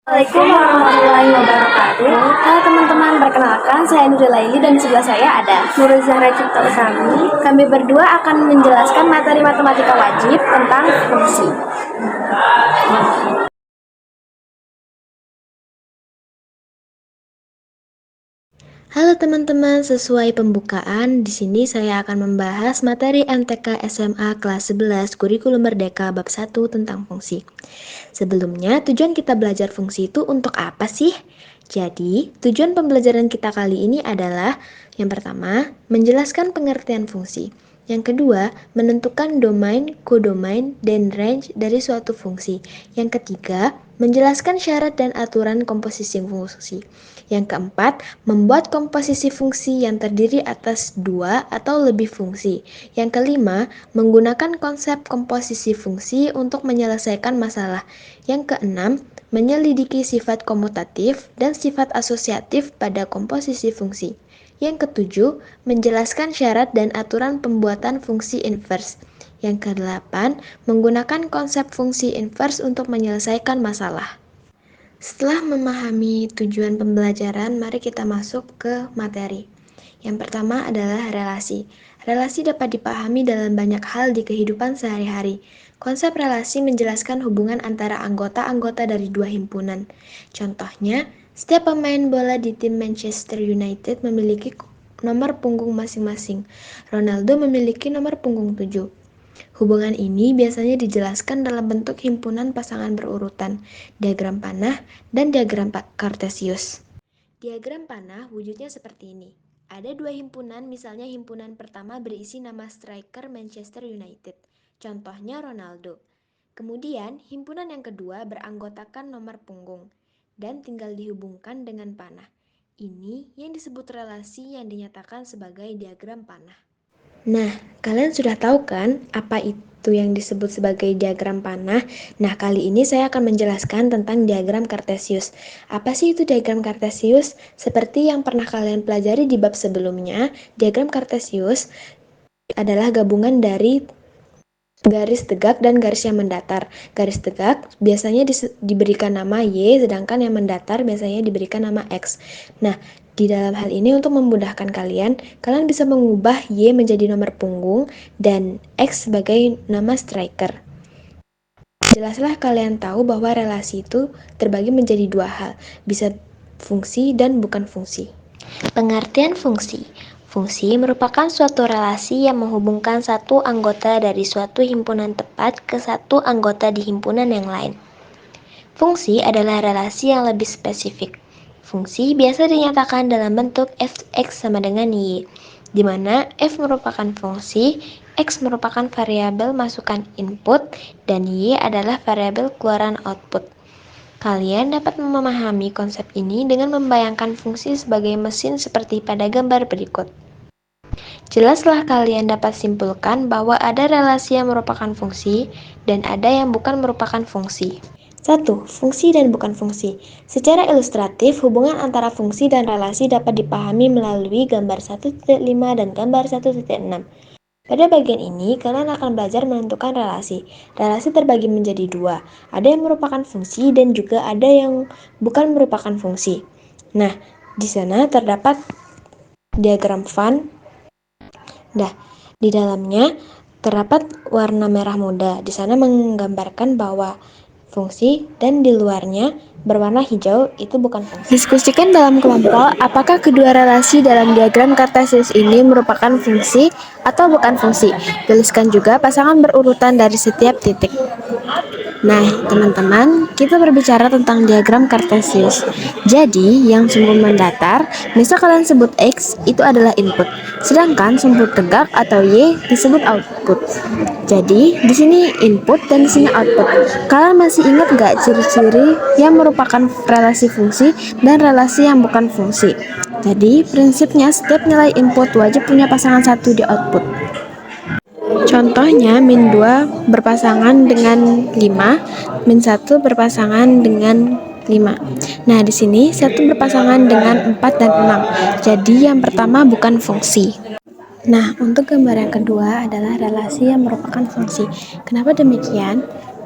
Assalamualaikum warahmatullahi wabarakatuh. Halo teman-teman, perkenalkan saya Nuril Laili dan di sebelah saya ada Nurul Zahra Cipta Utami. Kami berdua akan menjelaskan materi matematika wajib tentang fungsi. Halo teman-teman, sesuai pembukaan, di sini saya akan membahas materi MTK SMA kelas 11 Kurikulum Merdeka bab 1 tentang fungsi. Sebelumnya, tujuan kita belajar fungsi itu untuk apa sih? Jadi, tujuan pembelajaran kita kali ini adalah yang pertama, menjelaskan pengertian fungsi. Yang kedua, menentukan domain, kodomain, dan range dari suatu fungsi. Yang ketiga, menjelaskan syarat dan aturan komposisi fungsi. Yang keempat, membuat komposisi fungsi yang terdiri atas dua atau lebih fungsi. Yang kelima, menggunakan konsep komposisi fungsi untuk menyelesaikan masalah. Yang keenam, menyelidiki sifat komutatif dan sifat asosiatif pada komposisi fungsi. Yang ketujuh, menjelaskan syarat dan aturan pembuatan fungsi inverse. Yang kedelapan, menggunakan konsep fungsi inverse untuk menyelesaikan masalah. Setelah memahami tujuan pembelajaran, mari kita masuk ke materi. Yang pertama adalah relasi. Relasi dapat dipahami dalam banyak hal di kehidupan sehari-hari. Konsep relasi menjelaskan hubungan antara anggota-anggota dari dua himpunan. Contohnya, setiap pemain bola di tim Manchester United memiliki nomor punggung masing-masing. Ronaldo memiliki nomor punggung 7. Hubungan ini biasanya dijelaskan dalam bentuk himpunan pasangan berurutan, diagram panah, dan diagram Kartesius. Diagram panah wujudnya seperti ini. Ada dua himpunan, misalnya himpunan pertama berisi nama striker Manchester United, contohnya Ronaldo. Kemudian, himpunan yang kedua beranggotakan nomor punggung, dan tinggal dihubungkan dengan panah. Ini yang disebut relasi yang dinyatakan sebagai diagram panah. Nah, kalian sudah tahu kan apa itu yang disebut sebagai diagram panah? Nah, kali ini saya akan menjelaskan tentang diagram Kartesius. Apa sih itu diagram Kartesius? Seperti yang pernah kalian pelajari di bab sebelumnya, diagram Kartesius adalah gabungan dari garis tegak dan garis yang mendatar. Garis tegak biasanya diberikan nama Y, sedangkan yang mendatar biasanya diberikan nama X. Nah, di dalam hal ini untuk memudahkan kalian bisa mengubah Y menjadi nomor punggung dan X sebagai nama striker. Jelaslah kalian tahu bahwa relasi itu terbagi menjadi dua hal, bisa fungsi dan bukan fungsi. Pengertian fungsi. Fungsi merupakan suatu relasi yang menghubungkan satu anggota dari suatu himpunan tepat ke satu anggota di himpunan yang lain. Fungsi adalah relasi yang lebih spesifik. Fungsi biasa dinyatakan dalam bentuk f(x) sama dengan y, di mana f merupakan fungsi, x merupakan variabel masukan input, dan y adalah variabel keluaran output. Kalian dapat memahami konsep ini dengan membayangkan fungsi sebagai mesin seperti pada gambar berikut. Jelaslah kalian dapat simpulkan bahwa ada relasi yang merupakan fungsi dan ada yang bukan merupakan fungsi. 1. Fungsi dan bukan fungsi. Secara ilustratif, hubungan antara fungsi dan relasi dapat dipahami melalui gambar 1.5 dan gambar 1.6. Pada bagian ini, kalian akan belajar menentukan relasi. Relasi terbagi menjadi dua. Ada yang merupakan fungsi dan juga ada yang bukan merupakan fungsi. Nah, di sana terdapat diagram Venn. Nah, di dalamnya terdapat warna merah muda. Di sana menggambarkan bahwa fungsi dan di luarnya berwarna hijau itu bukan fungsi. Diskusikan dalam kelompok apakah kedua relasi dalam diagram Kartesius ini merupakan fungsi atau bukan fungsi. Tuliskan juga pasangan berurutan dari setiap titik. Nah, teman-teman, kita berbicara tentang diagram Kartesius. Jadi, yang sumbu mendatar, misal kalian sebut X, itu adalah input. Sedangkan sumbu tegak atau Y disebut output. Jadi, di sini input dan di sini output. Kalian masih ingat nggak ciri-ciri yang merupakan relasi fungsi dan relasi yang bukan fungsi? Jadi, prinsipnya setiap nilai input wajib punya pasangan satu di output. Contohnya, min 2 berpasangan dengan 5, min 1 berpasangan dengan 5. Nah, di sini 1 berpasangan dengan 4 dan 6. Jadi, yang pertama bukan fungsi. Nah, untuk gambar yang kedua adalah relasi yang merupakan fungsi. Kenapa demikian?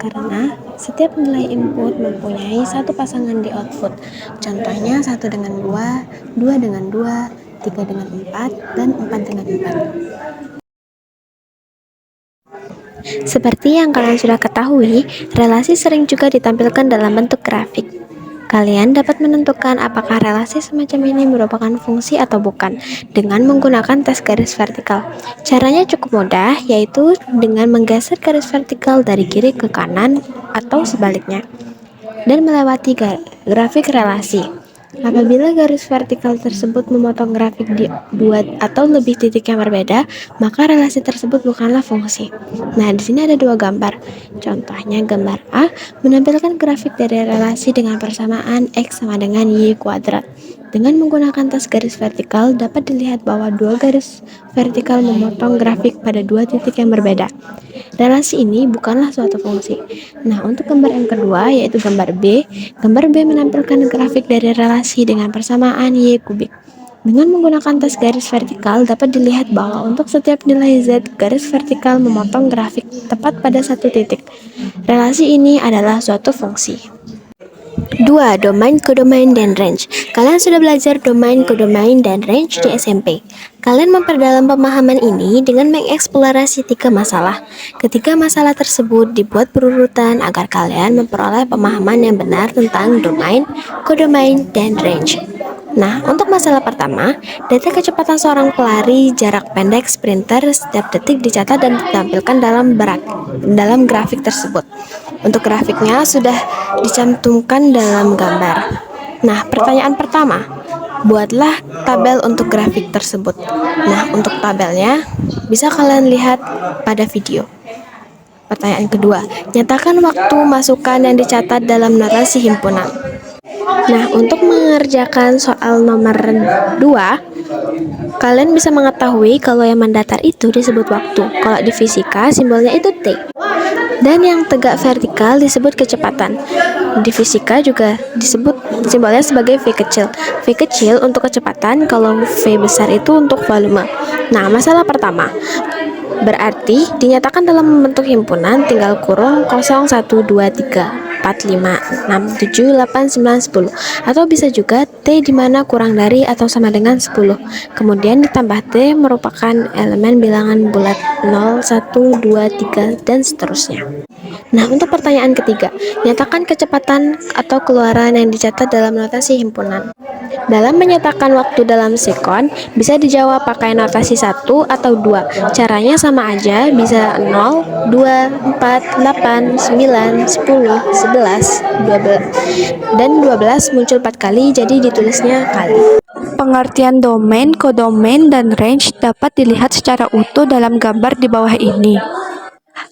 karena setiap nilai input mempunyai satu pasangan di output. Contohnya 1 dengan 2, 2 dengan 2, 3 dengan 4, dan 4 dengan 4. Seperti yang kalian sudah ketahui, relasi sering juga ditampilkan dalam bentuk grafik. Kalian dapat menentukan apakah relasi semacam ini merupakan fungsi atau bukan dengan menggunakan tes garis vertikal. Caranya cukup mudah, yaitu dengan menggeser garis vertikal dari kiri ke kanan atau sebaliknya, dan melewati grafik relasi. Apabila garis vertikal tersebut memotong grafik di 2 atau lebih titik yang berbeda, maka relasi tersebut bukanlah fungsi. Nah, di sini ada 2 gambar. Contohnya gambar A menampilkan grafik dari relasi dengan persamaan X sama dengan Y kuadrat. Dengan menggunakan tes garis vertikal, dapat dilihat bahwa 2 garis vertikal memotong grafik pada 2 titik yang berbeda. Relasi ini bukanlah suatu fungsi. Nah, untuk gambar yang kedua, yaitu gambar B menampilkan grafik dari relasi dengan persamaan Y kubik. Dengan menggunakan tes garis vertikal, dapat dilihat bahwa untuk setiap nilai Z, garis vertikal memotong grafik tepat pada satu titik. Relasi ini adalah suatu fungsi. 2. Domain, kodomain, dan range. Kalian sudah belajar domain, kodomain, dan range di SMP. Kalian memperdalam pemahaman ini dengan mengeksplorasi 3 masalah. Ketiga masalah tersebut dibuat berurutan agar kalian memperoleh pemahaman yang benar tentang domain, kodomain, dan range. Nah, untuk masalah pertama, data kecepatan seorang pelari jarak pendek sprinter setiap detik dicatat dan ditampilkan dalam grafik tersebut. Untuk grafiknya sudah dicantumkan dalam gambar. Nah, pertanyaan pertama, buatlah tabel untuk grafik tersebut. Nah, untuk tabelnya bisa kalian lihat pada video. Pertanyaan kedua, nyatakan waktu masukan yang dicatat dalam notasi himpunan. Nah, untuk mengerjakan soal nomor 2, kalian bisa mengetahui kalau yang mendatar itu disebut waktu. Kalau di fisika, simbolnya itu T. Dan yang tegak vertikal disebut kecepatan. Di fisika juga disebut simbolnya sebagai V kecil. V kecil untuk kecepatan, kalau V besar itu untuk volume. Nah, masalah pertama, berarti dinyatakan dalam bentuk himpunan tinggal kurung 0, 1, 2, 3, 4, 5, 6, 7, 8, 9, 10. Atau bisa juga T di mana kurang dari atau sama dengan 10. Kemudian ditambah T merupakan elemen bilangan bulat 0, 1, 2, 3, dan seterusnya. Nah, untuk pertanyaan ketiga, nyatakan kecepatan atau keluaran yang dicatat dalam notasi himpunan. Dalam menyatakan waktu dalam sekon, bisa dijawab pakai notasi 1 atau 2. Caranya sama aja, bisa 0, 2, 4, 8, 9, 10, 11, 12. Dan 12 muncul 4 kali, jadi ditulisnya kali. Pengertian domain, kodomain, dan range dapat dilihat secara utuh dalam gambar di bawah ini.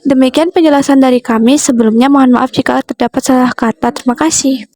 Demikian penjelasan dari kami. Sebelumnya mohon maaf jika terdapat salah kata. Terima kasih.